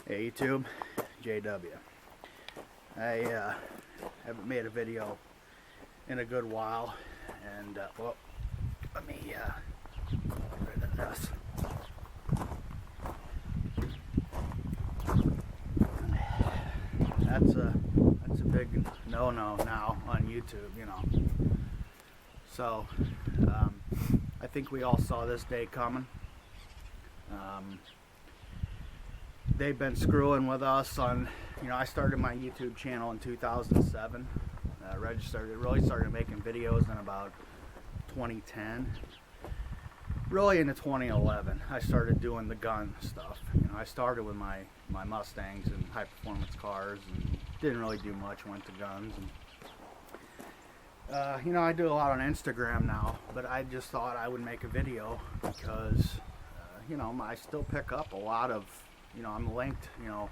Hey YouTube, JW. I haven't made a video in a good while, and well, let me get rid of this. That's a big no-no now on YouTube, you know. So I think we all saw this day coming. They've been screwing with us on, you know, I started my YouTube channel in 2007. Really started making videos in about 2010. Really into 2011, I started doing the gun stuff. You know, I started with my Mustangs and high performance cars, and didn't really do much. Went to guns, and you know, I do a lot on Instagram now. But I just thought I would make a video because, you know, I still pick up a lot of. You know, I'm linked, you know,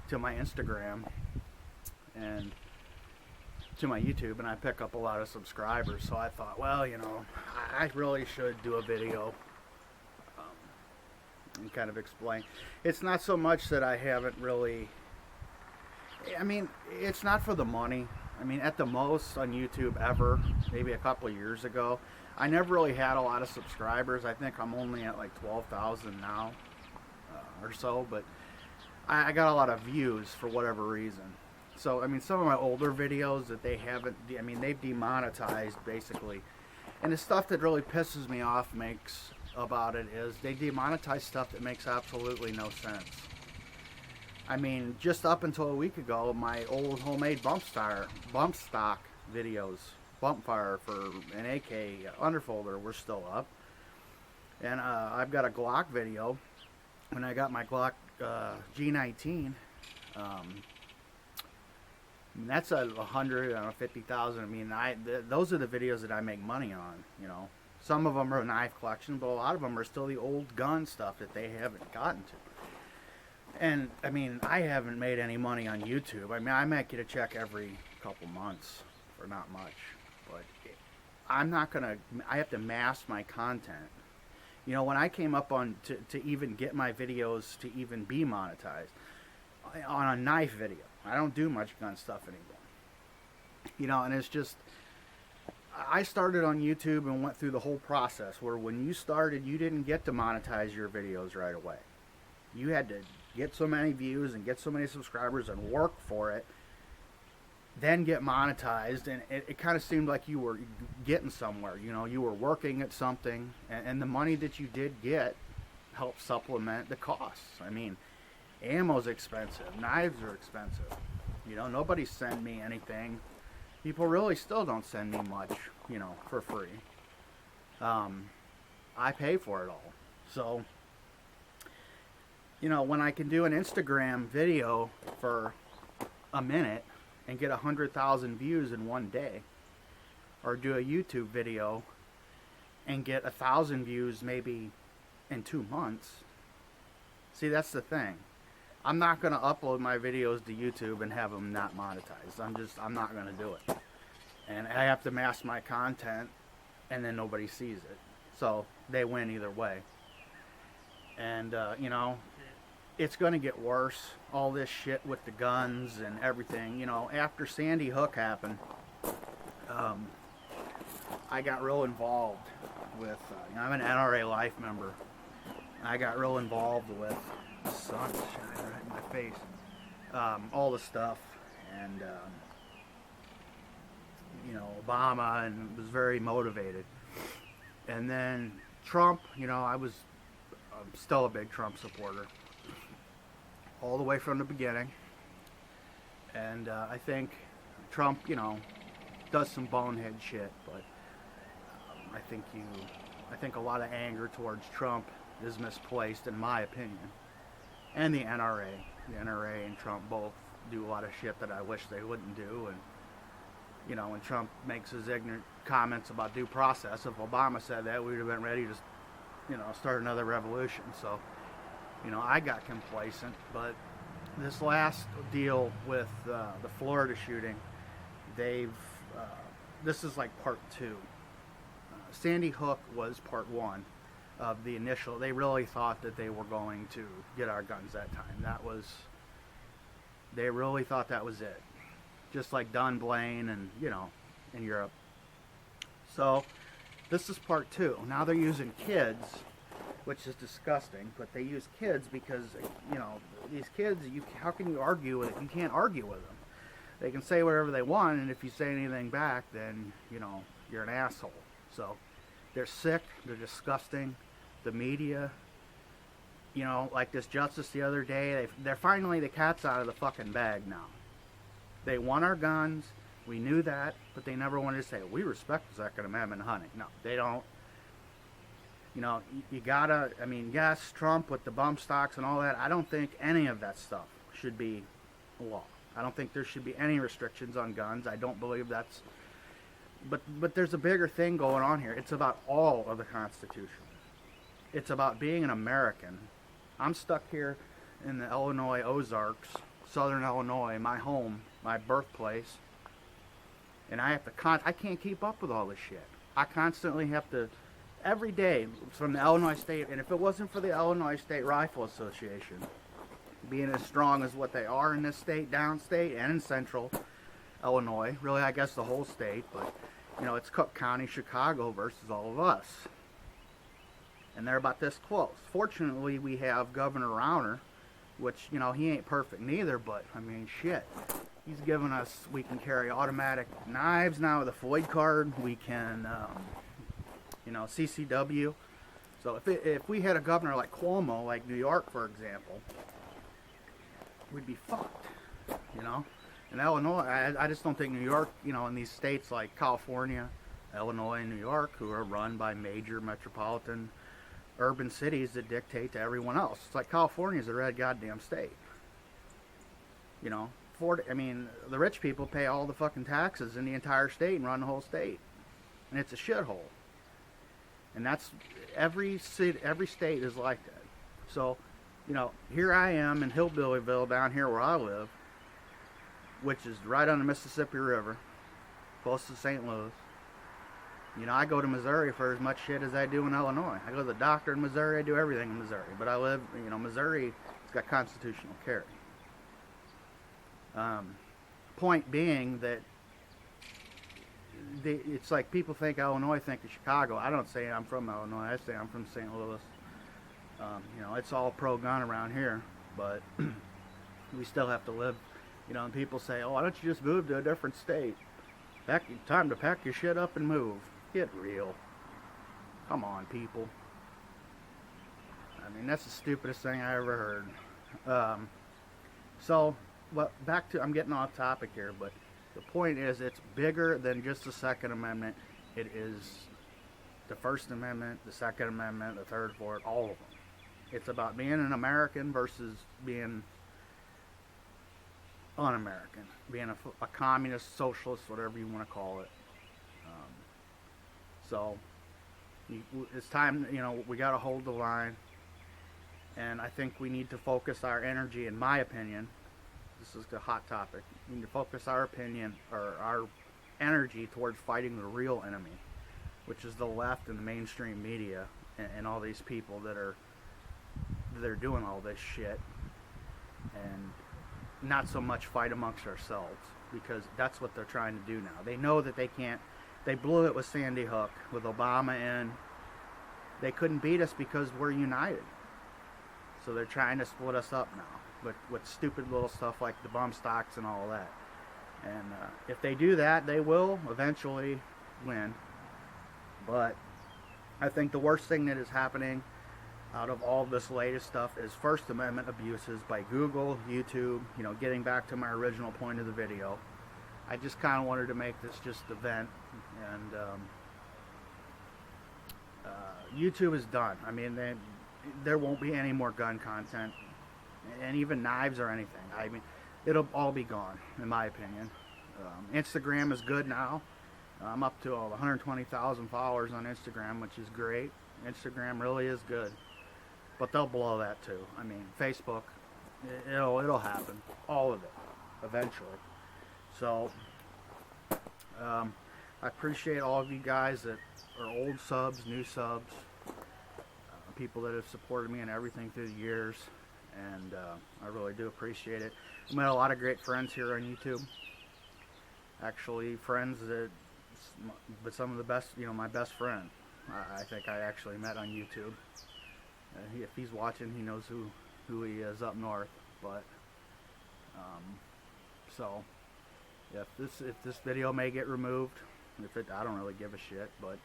to my Instagram and to my YouTube, and I pick up a lot of subscribers. So I thought, well, you know, I really should do a video and kind of explain. It's not so much that I haven't really, I mean, it's not for the money. I mean, at the most on YouTube ever, maybe a couple of years ago, I never really had a lot of subscribers. I think I'm only at like 12,000 now. Or so, but I got a lot of views for whatever reason. So I mean, some of my older videos that they haven't, I mean, they've demonetized basically, and the stuff that really pisses me off about it is they demonetize stuff that makes absolutely no sense. I mean, just up until a week ago, my old homemade bump stock videos, bump fire for an AK underfolder, were still up, and I've got a Glock video. When I got my Glock G19, that's a 150,000. I mean, those are the videos that I make money on. You know, some of them are knife collection, but a lot of them are still the old gun stuff that they haven't gotten to. And I mean, I haven't made any money on YouTube. I mean, I might get a check every couple months for not much, but I'm not gonna. I have to mask my content. You know, when I came up on to even get my videos to even be monetized on a knife video, I don't do much gun stuff anymore. You know, and it's just, I started on YouTube and went through the whole process where when you started, you didn't get to monetize your videos right away. You had to get so many views and get so many subscribers and work for it, then get monetized, and it kind of seemed like you were getting somewhere. You know, you were working at something, and the money that you did get helped supplement the costs. I mean, ammo's expensive, knives are expensive. You know, nobody sent me anything. People really still don't send me much, you know, for free. I pay for it all. So, you know, when I can do an Instagram video for a minute and get 100,000 views in one day, or do a YouTube video and get 1,000 views maybe in 2 months. See, that's the thing. I'm not going to upload my videos to YouTube and have them not monetized. I'm not going to do it. And I have to mask my content, and then nobody sees it. So they win either way. And, you know, it's going to get worse. All this shit with the guns and everything. You know, after Sandy Hook happened, I got real involved with, you know, I'm an NRA Life member. I got real involved with, the sun shining right in my face, all the stuff, and, you know, Obama, and was very motivated. And then Trump, you know, I'm still a big Trump supporter. All the way from the beginning, and I think Trump, you know, does some bonehead shit, but I think a lot of anger towards Trump is misplaced, in my opinion. And the NRA and Trump both do a lot of shit that I wish they wouldn't do. And you know, when Trump makes his ignorant comments about due process, if Obama said that, we would have been ready to, you know, start another revolution. So, you know, I got complacent, but this last deal with the Florida shooting, this is like part 2. Sandy Hook was part 1. of the initial. They really thought that they were going to get our guns that time. They really thought that was it. Just like Dunblane and, in Europe. So, this is part 2. Now they're using kids, which is disgusting, but they use kids because, these kids, how can you argue with it? You can't argue with them. They can say whatever they want, and if you say anything back, then, you're an asshole. So, they're sick, they're disgusting. The media, like this Justice the other day, they're finally, the cat's out of the fucking bag now. They want our guns, we knew that, but they never wanted to say, we respect the Second Amendment hunting. No, they don't. You gotta, yes, Trump with the bump stocks and all that, I don't think any of that stuff should be law. I don't think there should be any restrictions on guns. I don't believe that's, but there's a bigger thing going on here. It's about all of the Constitution. It's about being an American. I'm stuck here in the Illinois Ozarks, Southern Illinois, my home, my birthplace, and I can't keep up with all this shit. I constantly have to, every day, from the Illinois State, and if it wasn't for the Illinois State Rifle Association being as strong as what they are in this state, downstate, and in central Illinois, really I guess the whole state, but it's Cook County, Chicago versus all of us. And they're about this close. Fortunately, we have Governor Rauner, which, he ain't perfect neither, but, shit. He's given us, we can carry automatic knives now with a FOID card. We can, CCW. So if we had a governor like Cuomo, like New York, for example, we'd be fucked, In Illinois, I just don't think New York, in these states like California, Illinois, and New York, who are run by major metropolitan urban cities that dictate to everyone else. It's like California's a red goddamn state. The rich people pay all the fucking taxes in the entire state and run the whole state. And it's a shithole. And that's, every state is like that. So, here I am in Hillbillyville down here where I live, which is right on the Mississippi River, close to St. Louis. I go to Missouri for as much shit as I do in Illinois. I go to the doctor in Missouri, I do everything in Missouri. But I live, Missouri's got constitutional carry. Point being that it's like people think Illinois, think of Chicago. I don't say I'm from Illinois, I say I'm from St. Louis. It's all pro-gun around here, but we still have to live, and people say, oh, why don't you just move to a different state? Time to pack your shit up and move. Get real. Come on, people. That's the stupidest thing I ever heard. I'm getting off topic here, but the point is it's bigger than just the Second Amendment. It is the First Amendment, the Second Amendment, the Third, Fourth, all of them. It's about being an American versus being un-American, being a communist, socialist, whatever you want to call it. It's time, we got to hold the line, and I think we need to focus our energy, in my opinion, this is a hot topic, we need to focus our opinion, or our energy towards fighting the real enemy, which is the left and the mainstream media, and all these people that are doing all this shit, and not so much fight amongst ourselves, because that's what they're trying to do now. They know that they can't. They blew it with Sandy Hook, with Obama in. They couldn't beat us because we're united. So they're trying to split us up now, with stupid little stuff like the bump stocks and all that. And if they do that, they will eventually win. But I think the worst thing that is happening out of all this latest stuff is First Amendment abuses by Google, YouTube, getting back to my original point of the video. I just kind of wanted to make this just a vent, and YouTube is done. There won't be any more gun content, and even knives or anything. It'll all be gone, in my opinion. Instagram is good now. I'm up to 120,000 followers on Instagram, which is great. Instagram really is good. But they'll blow that too. Facebook, it'll happen. All of it, eventually. So, I appreciate all of you guys that are old subs, new subs. people that have supported me and everything through the years, and I really do appreciate it. I met a lot of great friends here on YouTube. Actually, friends that, but some of the best, my best friend, I think I actually met on YouTube. If he's watching, he knows who he is up north. But so if this video may get removed, I don't really give a shit. But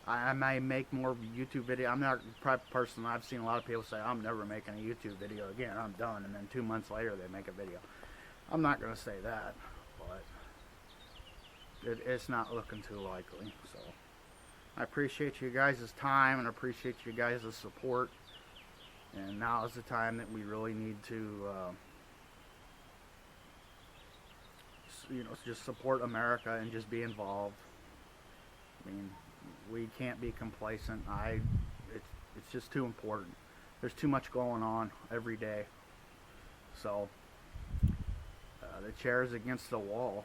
I may make more YouTube video. I'm not the type of person. I've seen a lot of people say I'm never making a YouTube video again. I'm done. And then 2 months later they make a video. I'm not gonna say that, but it's not looking too likely. So I appreciate you guys' time and appreciate you guys' support. And now is the time that we really need to, just support America and just be involved. I mean, we can't be complacent. It's just too important. There's too much going on every day. So the chair is against the wall.